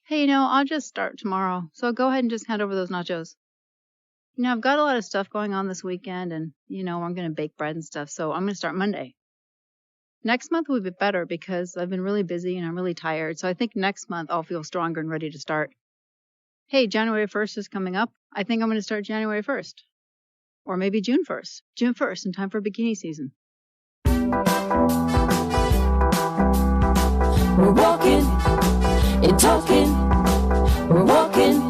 Hey, I'll just start tomorrow. So go ahead and just hand over those nachos. I've got a lot of stuff going on this weekend and, I'm going to bake bread and stuff. So I'm going to start Monday. Next month will be better because I've been really busy and I'm really tired. So I think next month I'll feel stronger and ready to start. Hey, January 1st is coming up. I think I'm going to start January 1st. Or maybe June 1st. June 1st in time for bikini season. We're walking and talking. We're walking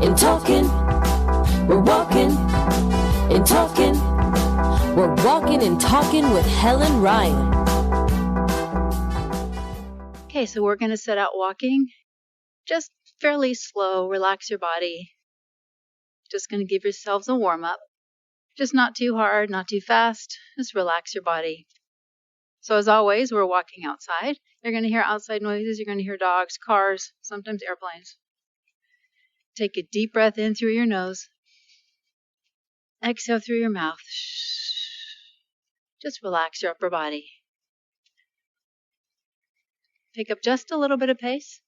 and talking. We're walking and talking. We're walking and talking with Helen Ryan. Okay, so we're going to set out walking. Just fairly slow. Relax your body. Just going to give yourselves a warm-up. Just not too hard, not too fast. Just relax your body. So as always, we're walking outside. You're going to hear outside noises. You're going to hear dogs, cars, sometimes airplanes. Take a deep breath in through your nose. Exhale through your mouth. Just relax your upper body. Pick up just a little bit of pace.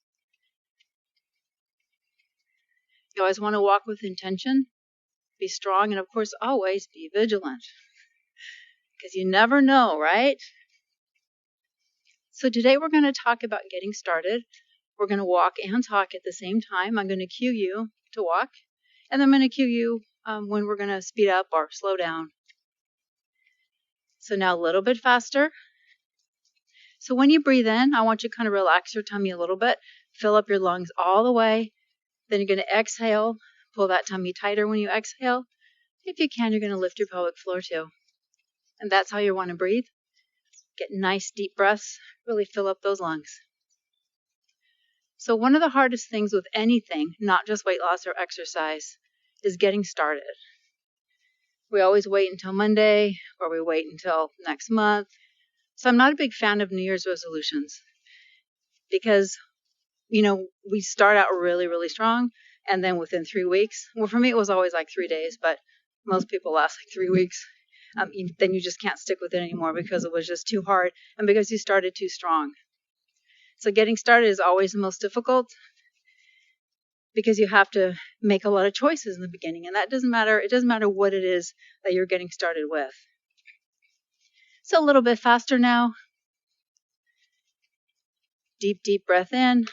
You always want to walk with intention. Be strong, and of course, always be vigilant. Because you never know, right? So today we're going to talk about getting started. We're going to walk and talk at the same time. I'm going to cue you to walk, and I'm going to cue you when we're going to speed up or slow down. So now a little bit faster. So when you breathe in, I want you to kind of relax your tummy a little bit, fill up your lungs all the way. Then you're going to exhale, pull that tummy tighter when you exhale. If you can, you're going to lift your pelvic floor too. And that's how you want to breathe. Get nice deep breaths, really fill up those lungs. So one of the hardest things with anything, not just weight loss or exercise, is getting started. We always wait until Monday, or we wait until next month. So I'm not a big fan of New Year's resolutions because, we start out really, really strong, and then within 3 weeks, well, for me it was always like 3 days, but most people last like 3 weeks. Then you just can't stick with it anymore because it was just too hard and because you started too strong. So getting started is always the most difficult because you have to make a lot of choices in the beginning, and that doesn't matter. It doesn't matter what it is that you're getting started with. So a little bit faster now. Deep, deep breath in.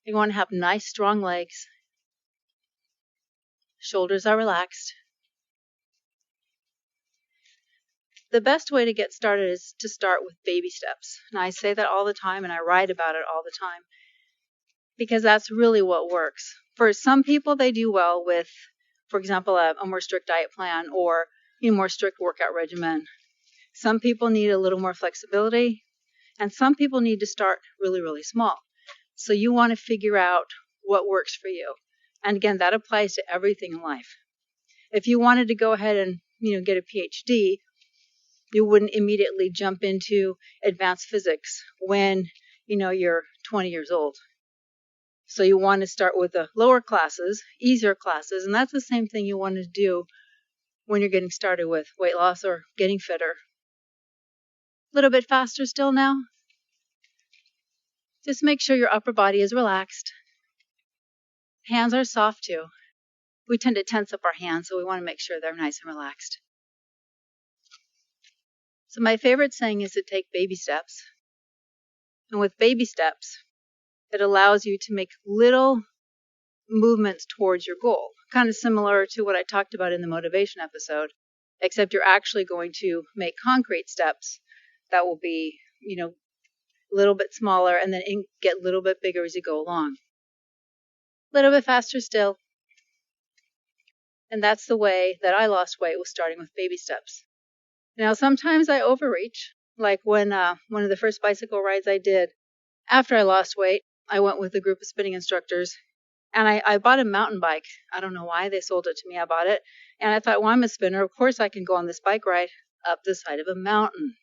You want to have nice, strong legs. Shoulders are relaxed. The best way to get started is to start with baby steps. And I say that all the time, and I write about it all the time, because that's really what works. For some people, they do well with, for example, a more strict diet plan or more strict workout regimen. Some people need a little more flexibility, and some people need to start really, really small. So you want to figure out what works for you. And again, that applies to everything in life. If you wanted to go ahead and, get a PhD, you wouldn't immediately jump into advanced physics when, you're 20 years old. So you want to start with the lower classes, easier classes, and that's the same thing you want to do when you're getting started with weight loss or getting fitter. A little bit faster still now. Just make sure your upper body is relaxed. Hands are soft too. We tend to tense up our hands, so we want to make sure they're nice and relaxed. So my favorite saying is to take baby steps. And with baby steps, it allows you to make little movements towards your goal. Kind of similar to what I talked about in the motivation episode, except you're actually going to make concrete steps that will be, a little bit smaller and then get a little bit bigger as you go along. A little bit faster still. And that's the way that I lost weight, was starting with baby steps. Now, sometimes I overreach, like when one of the first bicycle rides I did after I lost weight, I went with a group of spinning instructors, and I bought a mountain bike. I don't know why they sold it to me. I bought it, and I thought, well, I'm a spinner. Of course I can go on this bike ride up the side of a mountain.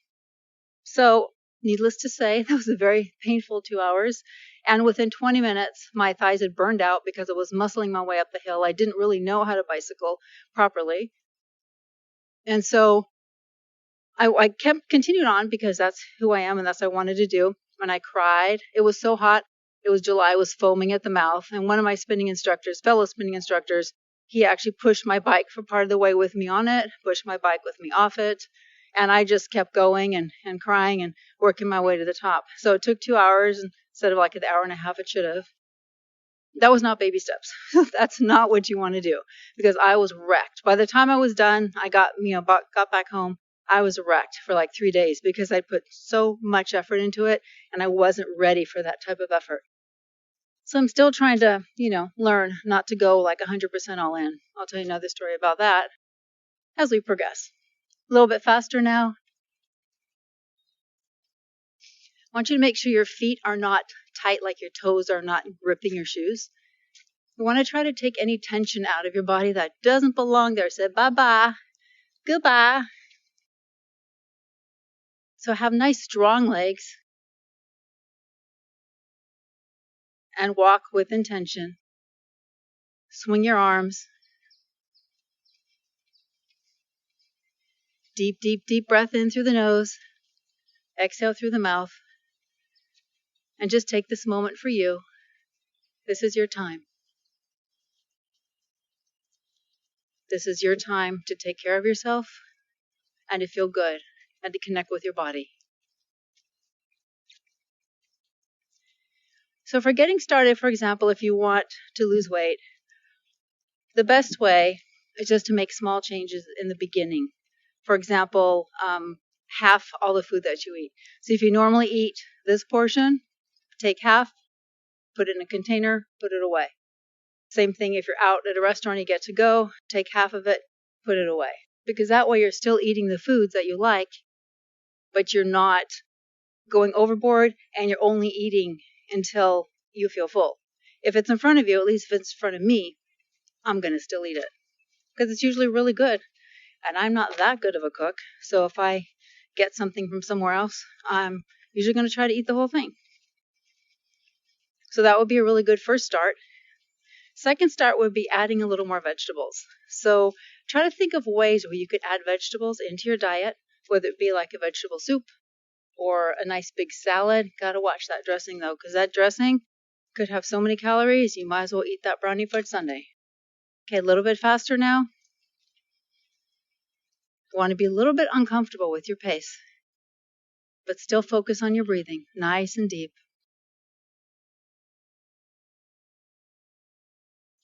So, needless to say, that was a very painful 2 hours, and within 20 minutes, my thighs had burned out because I was muscling my way up the hill. I didn't really know how to bicycle properly, and so I continued on because that's who I am and that's what I wanted to do. And I cried. It was so hot. It was July, I was foaming at the mouth, and one of my fellow spinning instructors, he actually pushed my bike for part of the way with me on it, pushed my bike with me off it, and I just kept going and crying and working my way to the top. So it took 2 hours instead of like an hour and a half it should have. That was not baby steps. That's not what you want to do, because I was wrecked. By the time I was done, I got back home, I was wrecked for like 3 days because I put so much effort into it and I wasn't ready for that type of effort. So I'm still trying to, learn not to go like 100% all in. I'll tell you another story about that as we progress. A little bit faster now. I want you to make sure your feet are not tight, like your toes are not gripping your shoes. You want to try to take any tension out of your body that doesn't belong there. Say bye-bye, goodbye. So have nice strong legs and walk with intention. Swing your arms. Deep, deep, deep breath in through the nose. Exhale through the mouth. And just take this moment for you. This is your time. This is your time to take care of yourself and to feel good and to connect with your body. So for getting started, for example, if you want to lose weight, the best way is just to make small changes in the beginning. For example, half all the food that you eat. So if you normally eat this portion, take half, put it in a container, put it away. Same thing if you're out at a restaurant, you get to go, take half of it, put it away. Because that way you're still eating the foods that you like, but you're not going overboard and you're only eating until you feel full. If it's in front of you, at least if it's in front of me, I'm going to still eat it. Because it's usually really good. And I'm not that good of a cook. So if I get something from somewhere else, I'm usually going to try to eat the whole thing. So that would be a really good first start. Second start would be adding a little more vegetables. So try to think of ways where you could add vegetables into your diet, whether it be like a vegetable soup or a nice big salad. Got to watch that dressing though, because that dressing could have so many calories, you might as well eat that brownie fudge sundae. Okay, a little bit faster now. You want to be a little bit uncomfortable with your pace, but still focus on your breathing, nice and deep.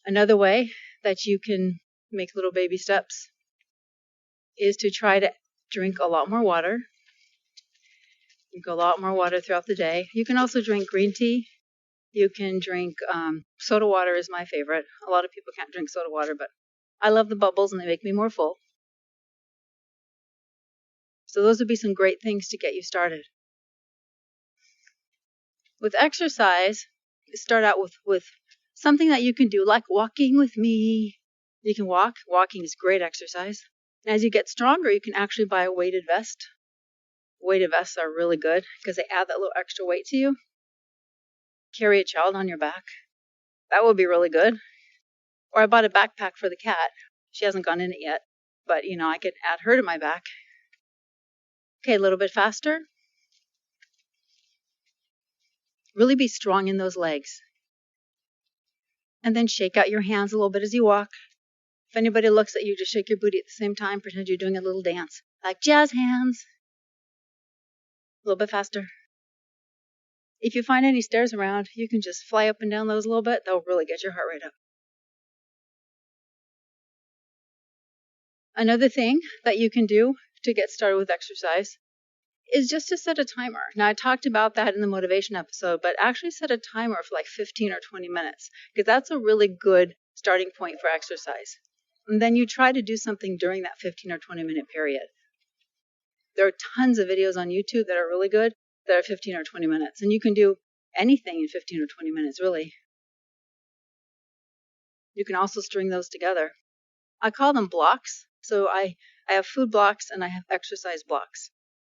Another way that you can make little baby steps is to try to drink a lot more water. Drink a lot more water throughout the day. You can also drink green tea. You can drink soda water is my favorite. A lot of people can't drink soda water, but I love the bubbles and they make me more full. So those would be some great things to get you started. With exercise, start out with something that you can do, like walking with me. You can walk. Walking is great exercise. And as you get stronger, you can actually buy a weighted vest. Weighted vests are really good because they add that little extra weight to you. Carry a child on your back. That would be really good. Or I bought a backpack for the cat. She hasn't gone in it yet, but I could add her to my back. Okay, a little bit faster. Really be strong in those legs. And then shake out your hands a little bit as you walk. If anybody looks at you, just shake your booty at the same time. Pretend you're doing a little dance, like jazz hands. A little bit faster. If you find any stairs around, you can just fly up and down those a little bit. They'll really get your heart rate up. Another thing that you can do to get started with exercise is just to set a timer. Now, I talked about that in the motivation episode, but actually set a timer for like 15 or 20 minutes, because that's a really good starting point for exercise. And then you try to do something during that 15 or 20 minute period. There are tons of videos on YouTube that are really good that are 15 or 20 minutes, and you can do anything in 15 or 20 minutes, really. You can also string those together. I call them blocks. So I have food blocks and I have exercise blocks,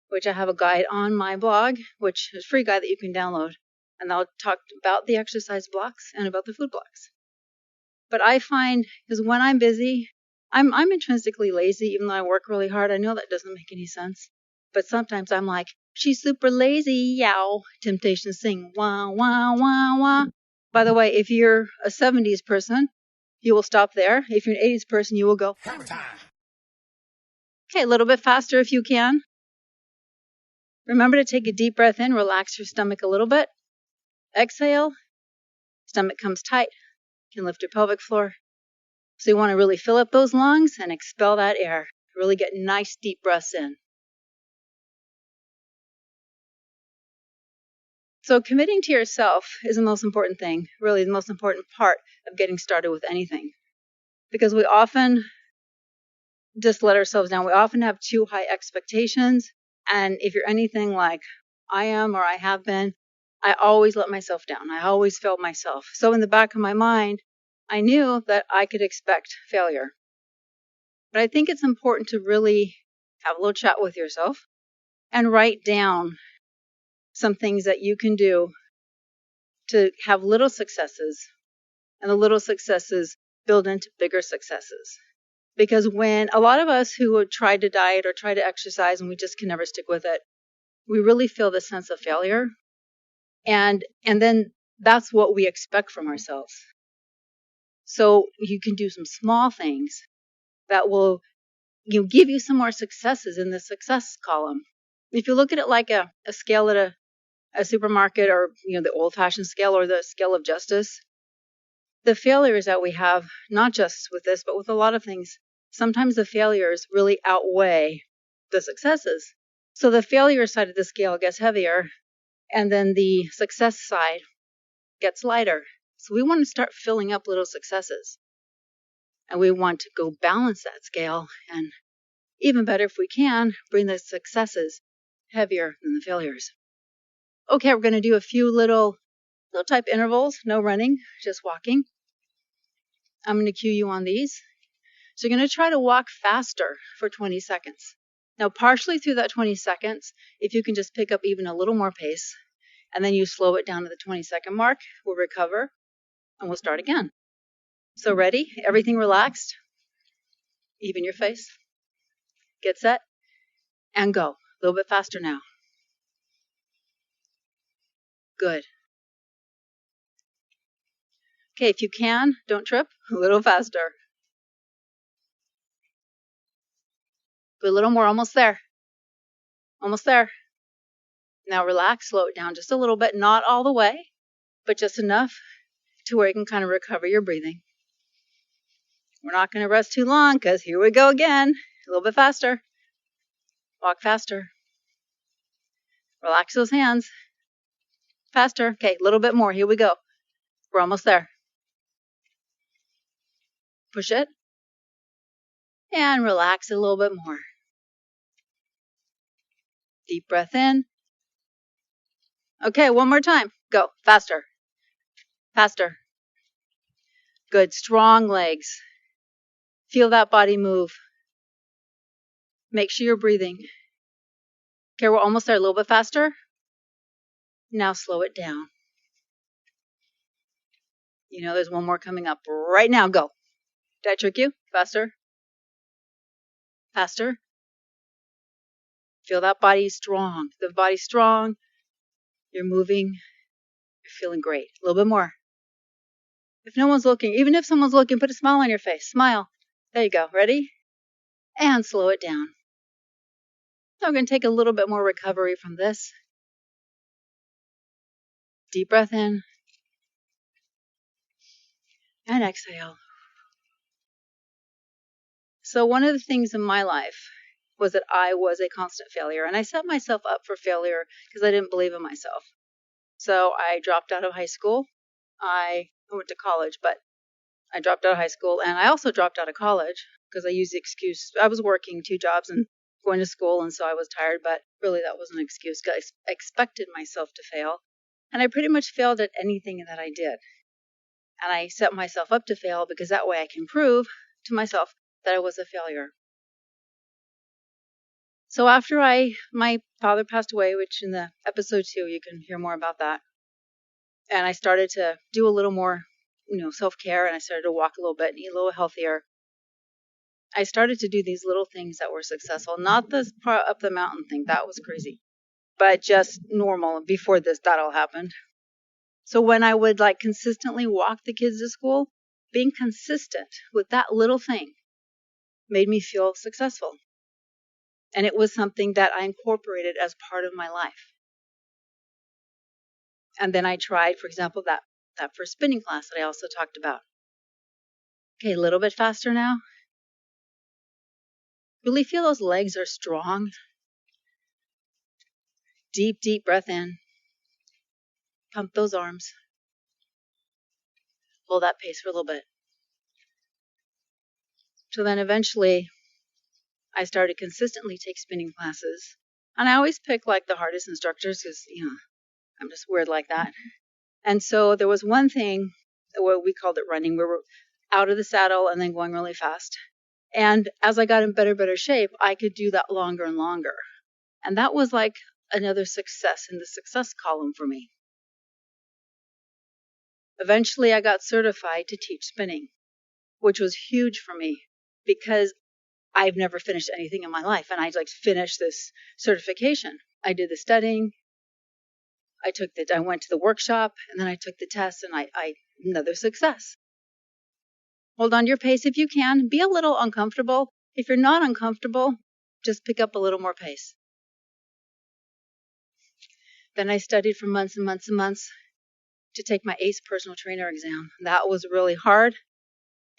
which I have a guide on my blog, which is a free guide that you can download. And I'll talk about the exercise blocks and about the food blocks. But I find, because when I'm busy, I'm intrinsically lazy, even though I work really hard. I know that doesn't make any sense. But sometimes I'm like, She's super lazy, yow. Temptations sing, wah, wah, wah, wah. By the way, if you're a 70s person, you will stop there. If you're an 80s person, you will go. Okay, a little bit faster if you can. Remember to take a deep breath in, relax your stomach a little bit. Exhale, stomach comes tight. You can lift your pelvic floor. So you want to really fill up those lungs and expel that air. Really get nice deep breaths in. So committing to yourself is the most important thing, really the most important part of getting started with anything. Because we often just let ourselves down. We often have too high expectations. And if you're anything like I am or I have been, I always let myself down. I always failed myself. So in the back of my mind, I knew that I could expect failure. But I think it's important to really have a little chat with yourself and write down some things that you can do to have little successes, and the little successes build into bigger successes. Because when a lot of us who have tried to diet or try to exercise and we just can never stick with it, we really feel this sense of failure. And then that's what we expect from ourselves. So you can do some small things that will give you some more successes in the success column. If you look at it like a scale at a supermarket, or the old-fashioned scale or the scale of justice, the failures that we have, not just with this, but with a lot of things, sometimes the failures really outweigh the successes. So the failure side of the scale gets heavier, and then the success side gets lighter. So we want to start filling up little successes. And we want to go balance that scale, and even better if we can, bring the successes heavier than the failures. Okay, we're going to do a few little type intervals, no running, just walking. I'm going to cue you on these. So you're going to try to walk faster for 20 seconds. Now, partially through that 20 seconds, if you can just pick up even a little more pace, and then you slow it down to the 20-second mark, we'll recover, and we'll start again. So ready? Everything relaxed? Even your face. Get set, and go. A little bit faster now. Good. Okay, if you can, don't trip. A little faster. Go a little more, almost there. Almost there. Now relax, slow it down just a little bit, not all the way, but just enough to where you can kind of recover your breathing. We're not going to rest too long, because here we go again. A little bit faster. Walk faster. Relax those hands. Faster. Okay, a little bit more. Here we go. We're almost there. Push it. And relax a little bit more. Deep breath in. Okay, one more time. Go. Faster. Faster. Good. Strong legs. Feel that body move. Make sure you're breathing. Okay, we're almost there. A little bit faster. Now slow it down. There's one more coming up right now. Go. Did I trick you? Faster. Faster. Feel that body strong. The body's strong. You're moving. You're feeling great. A little bit more. If no one's looking, even if someone's looking, put a smile on your face. Smile. There you go. Ready? And slow it down. So we're going to take a little bit more recovery from this. Deep breath in. And exhale. So one of the things in my life was that I was a constant failure. And I set myself up for failure because I didn't believe in myself. So I dropped out of high school. I went to college, but I dropped out of high school. And I also dropped out of college because I used the excuse. I was working 2 jobs and going to school, and so I was tired. But really, that wasn't an excuse because I expected myself to fail. And I pretty much failed at anything that I did. And I set myself up to fail because that way I can prove to myself that I was a failure. So after my father passed away, which in the episode 2, you can hear more about that. And I started to do a little more, self-care, and I started to walk a little bit and eat a little healthier. I started to do these little things that were successful, not the up the mountain thing. That was crazy. but just normal before that all happened. So when I would like consistently walk the kids to school, being consistent with that little thing made me feel successful. And it was something that I incorporated as part of my life. And then I tried, for example, that first spinning class that I also talked about. Okay, a little bit faster now. Really feel those legs are strong. Deep, deep breath in. Pump those arms. Hold that pace for a little bit. So then eventually I started consistently take spinning classes. And I always pick like the hardest instructors because, I'm just weird like that. And so there was one thing, what we called it running. We were out of the saddle and then going really fast. And as I got in better shape, I could do that longer and longer. And that was like another success in the success column for me. Eventually, I got certified to teach spinning, which was huge for me because I've never finished anything in my life. And I'd like to finish this certification. I did the studying. I went to the workshop and then I took the test and another success. Hold on to your pace if you can. Be a little uncomfortable. If you're not uncomfortable, just pick up a little more pace. Then I studied for months and months and months to take my ACE personal trainer exam. That was really hard,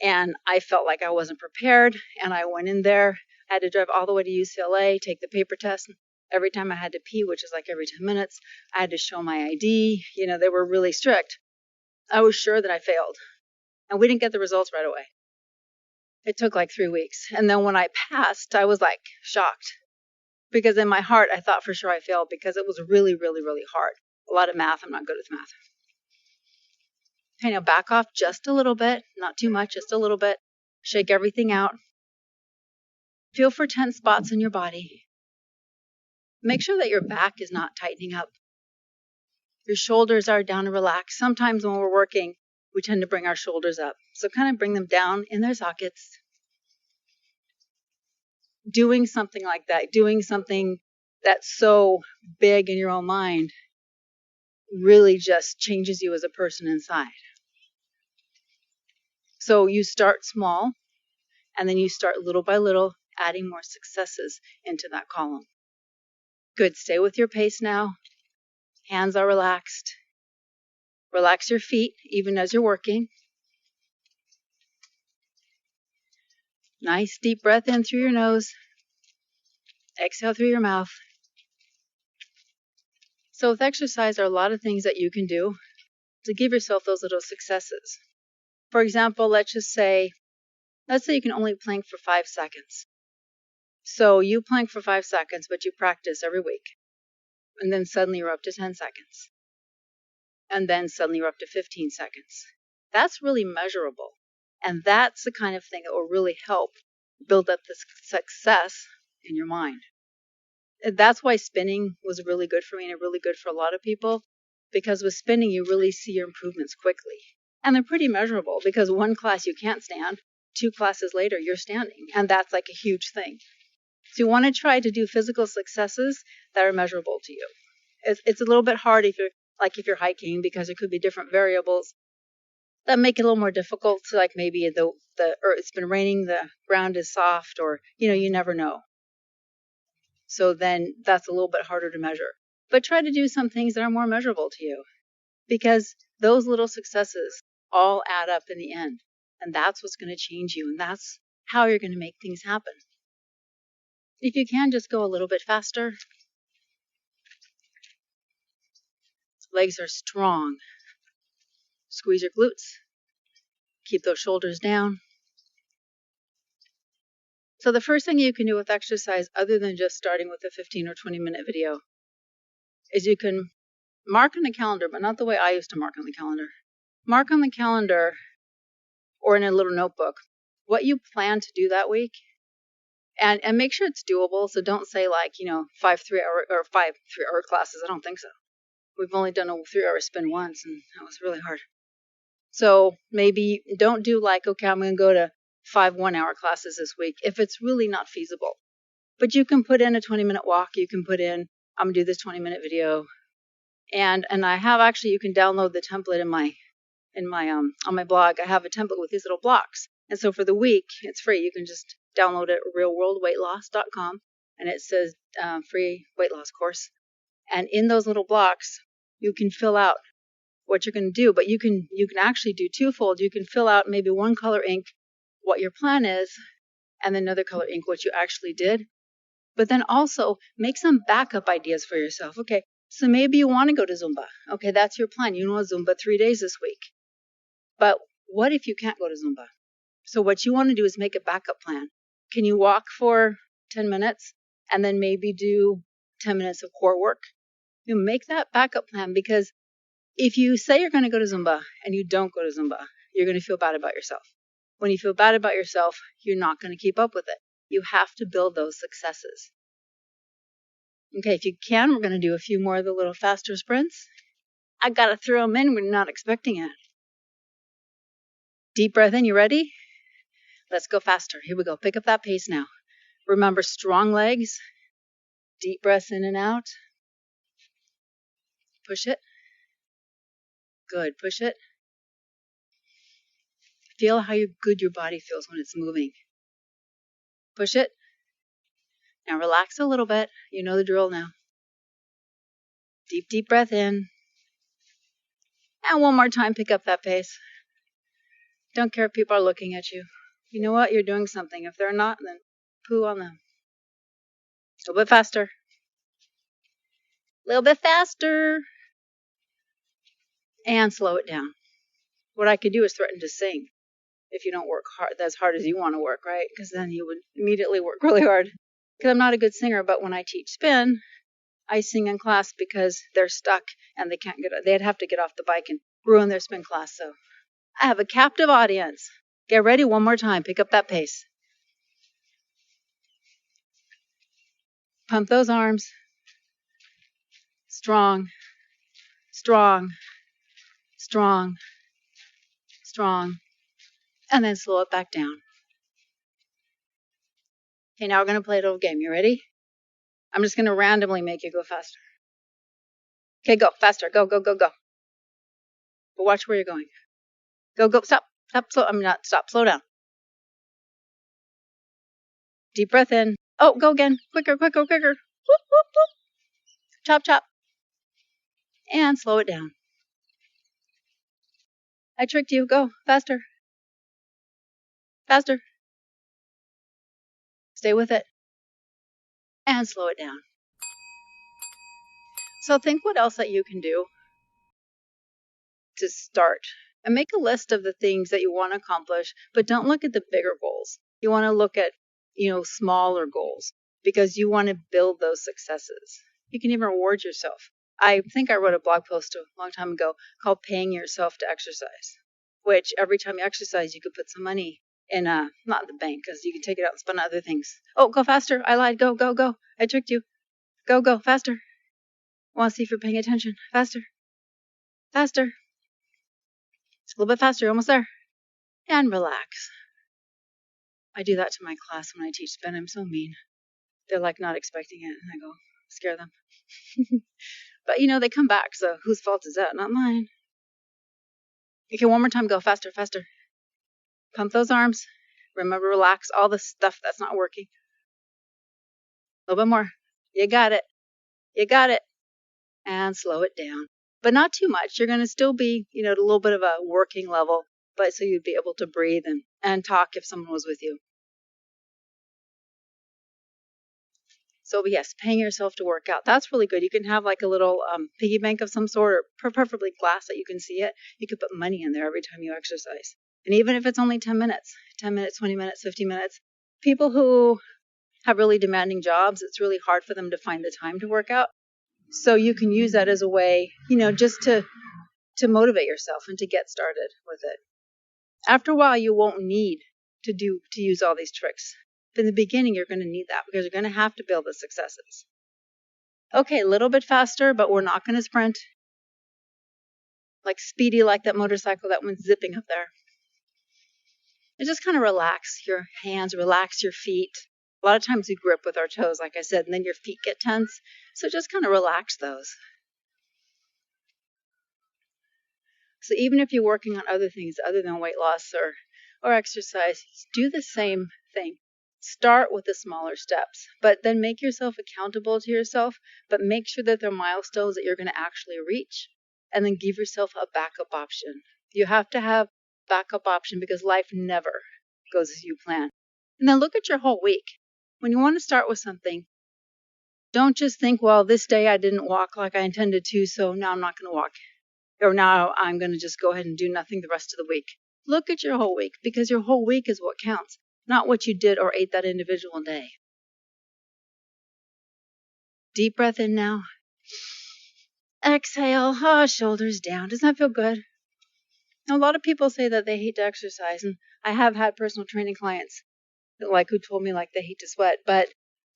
and I felt like I wasn't prepared, and I went in there. I had to drive all the way to UCLA, take the paper test. Every time I had to pee, which is like every 10 minutes, I had to show my ID. They were really strict. I was sure that I failed, and we didn't get the results right away. It took like 3 weeks, and then when I passed, I was like shocked. Because in my heart, I thought for sure I failed because it was really, really, really hard. A lot of math. I'm not good with math. Okay, now back off just a little bit. Not too much, just a little bit. Shake everything out. Feel for tense spots in your body. Make sure that your back is not tightening up. Your shoulders are down and relaxed. Sometimes when we're working, we tend to bring our shoulders up. So kind of bring them down in their sockets. Doing something like that, doing something that's so big in your own mind, really just changes you as a person inside. So you start small, and then you start little by little adding more successes into that column. Good. Stay with your pace now. Hands are relaxed. Relax your feet even as you're working. Nice deep breath in through your nose. Exhale through your mouth. So with exercise, there are a lot of things that you can do to give yourself those little successes. For example, let's say you can only plank for 5 seconds. So you plank for 5 seconds, but you practice every week. And then suddenly you're up to 10 seconds. And then suddenly you're up to 15 seconds. That's really measurable. And that's the kind of thing that will really help build up this success in your mind. That's why spinning was really good for me and really good for a lot of people. Because with spinning, you really see your improvements quickly. And they're pretty measurable because 1 class you can't stand, 2 classes later you're standing. And that's like a huge thing. So you want to try to do physical successes that are measurable to you. It's a little bit hard if you're hiking because there could be different variables that make it a little more difficult. So like maybe it's been raining, the ground is soft, or you never know. So then that's a little bit harder to measure. But try to do some things that are more measurable to you, because those little successes all add up in the end, and that's what's going to change you, and that's how you're going to make things happen. If you can, just go a little bit faster. Legs are strong. Squeeze your glutes. Keep those shoulders down. So the first thing you can do with exercise, other than just starting with a 15 or 20-minute video, is you can mark on the calendar, but not the way I used to mark on the calendar. Mark on the calendar or in a little notebook what you plan to do that week, and make sure it's doable. So don't say 5 3-hour classes. I don't think so. We've only done a 3-hour spin once, and that was really hard. So maybe don't do okay, I'm going to go to 5 1-hour classes this week if it's really not feasible. But you can put in a 20-minute walk. You can put in I'm going to do this 20-minute video. And I have actually, you can download the template on my blog. I have a template with these little blocks. And so for the week, it's free. You can just download it at realworldweightloss.com. And it says free weight loss course. And in those little blocks, you can fill out what you're going to do. But you can actually do twofold. You can fill out maybe one color ink what your plan is, and then another color ink what you actually did. But then also make some backup ideas for yourself. Okay, so maybe you want to go to Zumba. Okay, that's your plan. You know Zumba 3 days this week. But what if you can't go to Zumba? So what you want to do is make a backup plan. Can you walk for 10 minutes and then maybe do 10 minutes of core work? You make that backup plan, because if you say you're going to go to Zumba and you don't go to Zumba, you're going to feel bad about yourself. When you feel bad about yourself, you're not going to keep up with it. You have to build those successes. Okay, if you can, we're going to do a few more of the little faster sprints. I got to throw them in when you're not expecting it. Deep breath in. You ready? Let's go faster. Here we go. Pick up that pace now. Remember, strong legs. Deep breaths in and out. Push it. Good. Push it. Feel how good your body feels when it's moving. Push it. Now relax a little bit. You know the drill now. Deep, deep breath in. And one more time, pick up that pace. Don't care if people are looking at you. You know what? You're doing something. If they're not, then poo on them. A little bit faster. A little bit faster. And slow it down. What I could do is threaten to sing if you don't work hard, as hard as you want to work, right? Because then you would immediately work really hard. Because I'm not a good singer, but when I teach spin, I sing in class because they're stuck and they can't they'd have to get off the bike and ruin their spin class. So I have a captive audience. Get ready one more time. Pick up that pace. Pump those arms. Strong, strong, strong, strong. And then slow it back down. Okay, now we're going to play a little game. You ready? I'm just going to randomly make you go faster. Okay, go. Faster. Go, go, go, go. But watch where you're going. Go, go. Stop. Stop. Slow. Stop. Slow down. Deep breath in. Oh, go again. Quicker, quicker, quicker. Whoop, whoop, whoop. Chop, chop. And slow it down. I tricked you. Go. Faster. Faster. Stay with it. And slow it down. So think what else that you can do to start. And make a list of the things that you want to accomplish, but don't look at the bigger goals. You want to look at, smaller goals, because you want to build those successes. You can even reward yourself. I think I wrote a blog post a long time ago called Paying Yourself to Exercise, which every time you exercise, you could put some money in, not the bank, because you can take it out and spend on other things. Oh, go faster. I lied. Go, go, go. I tricked you. Go, go, faster. I want to see if you're paying attention. Faster. Faster. It's a little bit faster. You're almost there. And relax. I do that to my class when I teach spin. I'm so mean. They're like not expecting it, and I go scare them. But they come back, so whose fault is that? Not mine. Okay, one more time. Go faster, faster. Pump those arms. Remember, relax all the stuff that's not working. A little bit more. You got it. You got it. And slow it down. But not too much. You're going to still be, at a little bit of a working level, but so you'd be able to breathe and talk if someone was with you. So yes, paying yourself to work out. That's really good. You can have like a little piggy bank of some sort, or preferably glass that you can see it. You could put money in there every time you exercise. And even if it's only 10 minutes, 20 minutes, 50 minutes, people who have really demanding jobs, it's really hard for them to find the time to work out. So you can use that as a way, just to motivate yourself and to get started with it. After a while, you won't need to use all these tricks. But in the beginning, you're going to need that, because you're going to have to build the successes. Okay, a little bit faster, but we're not going to sprint. Like speedy, like that motorcycle that went zipping up there. And just kind of relax your hands, relax your feet. A lot of times we grip with our toes, like I said, and then your feet get tense. So just kind of relax those. So even if you're working on other things other than weight loss or exercise, do the same thing. Start with the smaller steps, but then make yourself accountable to yourself, but make sure that they're milestones that you're going to actually reach, and then give yourself a backup option. You have to have backup option because life never goes as you plan. And then look at your whole week. When you want to start with something, don't just think, well, this day I didn't walk like I intended to, so now I'm not going to walk. Or now I'm going to just go ahead and do nothing the rest of the week. Look at your whole week, because your whole week is what counts, not what you did or ate that individual day. Deep breath in now. Exhale. Shoulders down. Doesn't that feel good? Now, a lot of people say that they hate to exercise, and I have had personal training clients who told me they hate to sweat. But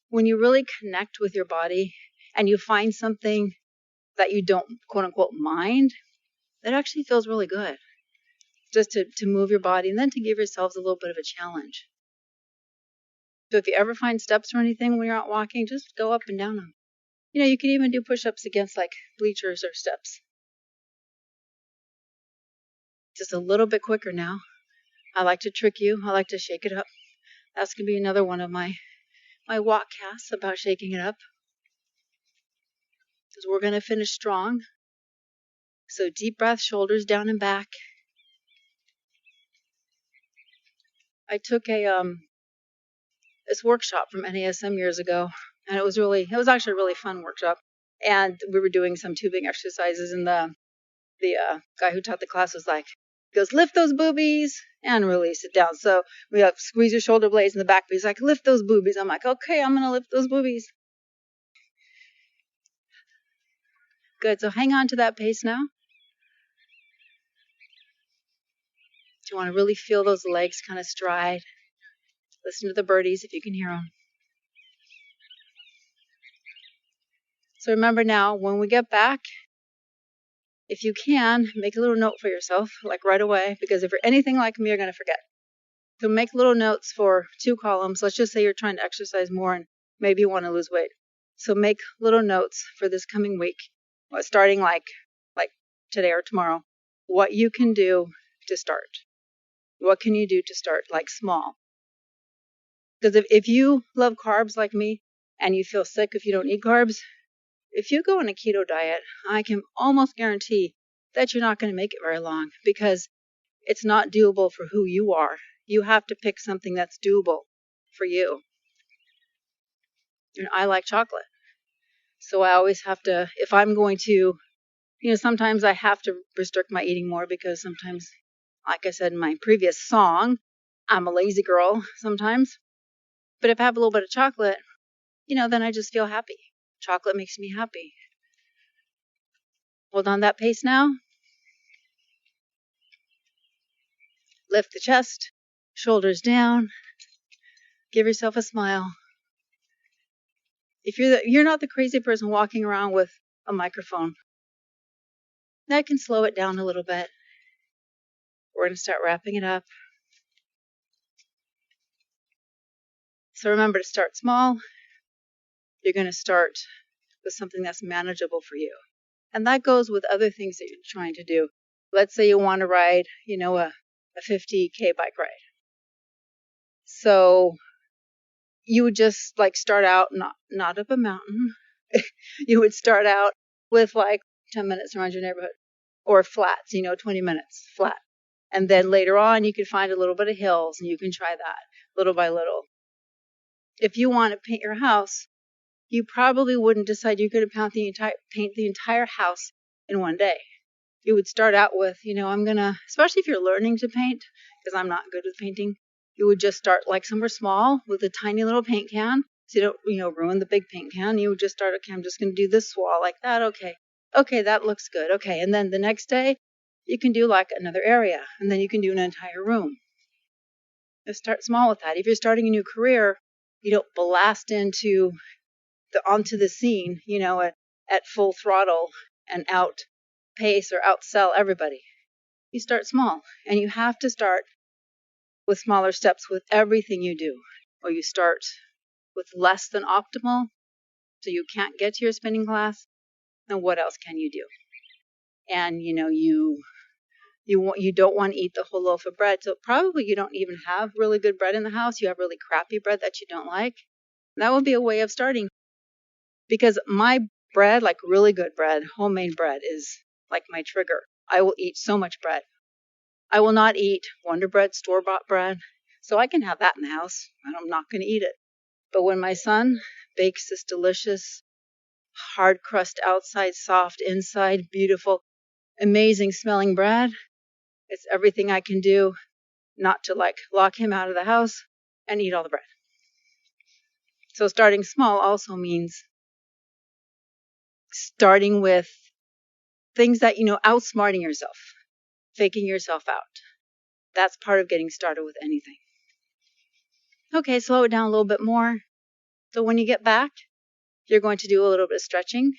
when you really connect with your body and you find something that you don't, quote unquote, mind, that actually feels really good. Just to move your body and then to give yourselves a little bit of a challenge. So if you ever find steps or anything when you're out walking, just go up and down them. You can even do push-ups against bleachers or steps. Just a little bit quicker now. I like to trick you. I like to shake it up. That's going to be another one of my walk casts about shaking it up. Because we're going to finish strong. So deep breath, shoulders down and back. I took this workshop from NASM years ago, and it was actually a really fun workshop. And we were doing some tubing exercises, and the guy who taught the class goes, lift those boobies and release it down. So we have squeeze your shoulder blades in the back, but he's like, lift those boobies. I'm like, okay, I'm gonna lift those boobies. Good. So hang on to that pace now. Do you want to really feel those legs kind of stride? Listen to the birdies if you can hear them. So remember now, when we get back, if you can, make a little note for yourself, right away, because if you're anything like me, you're going to forget. So make little notes for 2 columns. Let's just say you're trying to exercise more and maybe you want to lose weight. So make little notes for this coming week, starting like today or tomorrow, what you can do to start. What can you do to start, small? Because if you love carbs like me and you feel sick if you don't eat carbs, if you go on a keto diet, I can almost guarantee that you're not going to make it very long because it's not doable for who you are. You have to pick something that's doable for you. And I like chocolate. So I always have to, if I'm going to, sometimes I have to restrict my eating more because sometimes, like I said in my previous song, I'm a lazy girl sometimes. But if I have a little bit of chocolate, then I just feel happy. Chocolate makes me happy. Hold on that pace now. Lift the chest, shoulders down. Give yourself a smile. If you're not the crazy person walking around with a microphone, that can slow it down a little bit. We're going to start wrapping it up. So remember to start small. You're going to start with something that's manageable for you. And that goes with other things that you're trying to do. Let's say you want to ride, a 50K bike ride. So you would just start out not up a mountain. You would start out with 10 minutes around your neighborhood or flats, 20 minutes flat. And then later on you could find a little bit of hills and you can try that little by little. If you want to paint your house, you probably wouldn't decide you could paint the entire house in one day. You would start out with, especially if you're learning to paint, because I'm not good with painting, you would just start somewhere small with a tiny little paint can, so you don't, ruin the big paint can. You would just start, okay, I'm just going to do this wall like that. Okay, that looks good. Okay, and then the next day, you can do another area, and then you can do an entire room. Just start small with that. If you're starting a new career, you don't blast onto the scene, at full throttle and outpace or outsell everybody. You start small, and you have to start with smaller steps with everything you do, or you start with less than optimal, so you can't get to your spinning class, then what else can you do? And you don't want to eat the whole loaf of bread, so probably you don't even have really good bread in the house. You have really crappy bread that you don't like. That would be a way of starting. Because my bread, like really good bread, homemade bread, is like my trigger. I will eat so much bread. I will not eat Wonder Bread, store-bought bread. So I can have that in the house, and I'm not going to eat it. But when my son bakes this delicious, hard crust outside, soft inside, beautiful, amazing smelling bread, it's everything I can do not to lock him out of the house and eat all the bread. So starting small also means starting with things that, outsmarting yourself, faking yourself out. That's part of getting started with anything. Okay, slow it down a little bit more. So when you get back, you're going to do a little bit of stretching.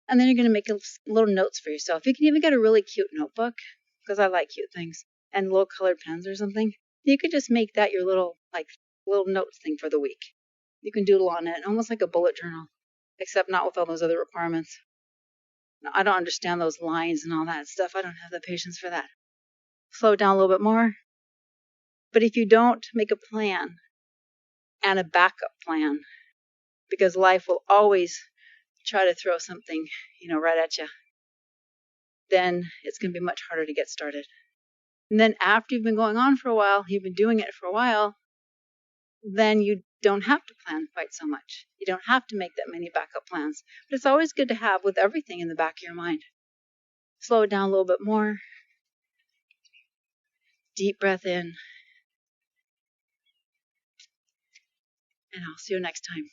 And then you're going to make little notes for yourself. You can even get a really cute notebook, because I like cute things, and little colored pens or something. You could just make that your little notes thing for the week. You can doodle on it, almost like a bullet journal, except not with all those other requirements. Now, I don't understand those lines and all that stuff. I don't have the patience for that. Slow it down a little bit more. But if you don't make a plan and a backup plan, because life will always try to throw something, right at you, then it's going to be much harder to get started. And then after you've been going on for a while, you've been doing it for a while, then you don't have to plan quite so much. You don't have to make that many backup plans. But it's always good to have with everything in the back of your mind. Slow it down a little bit more. Deep breath in. And I'll see you next time.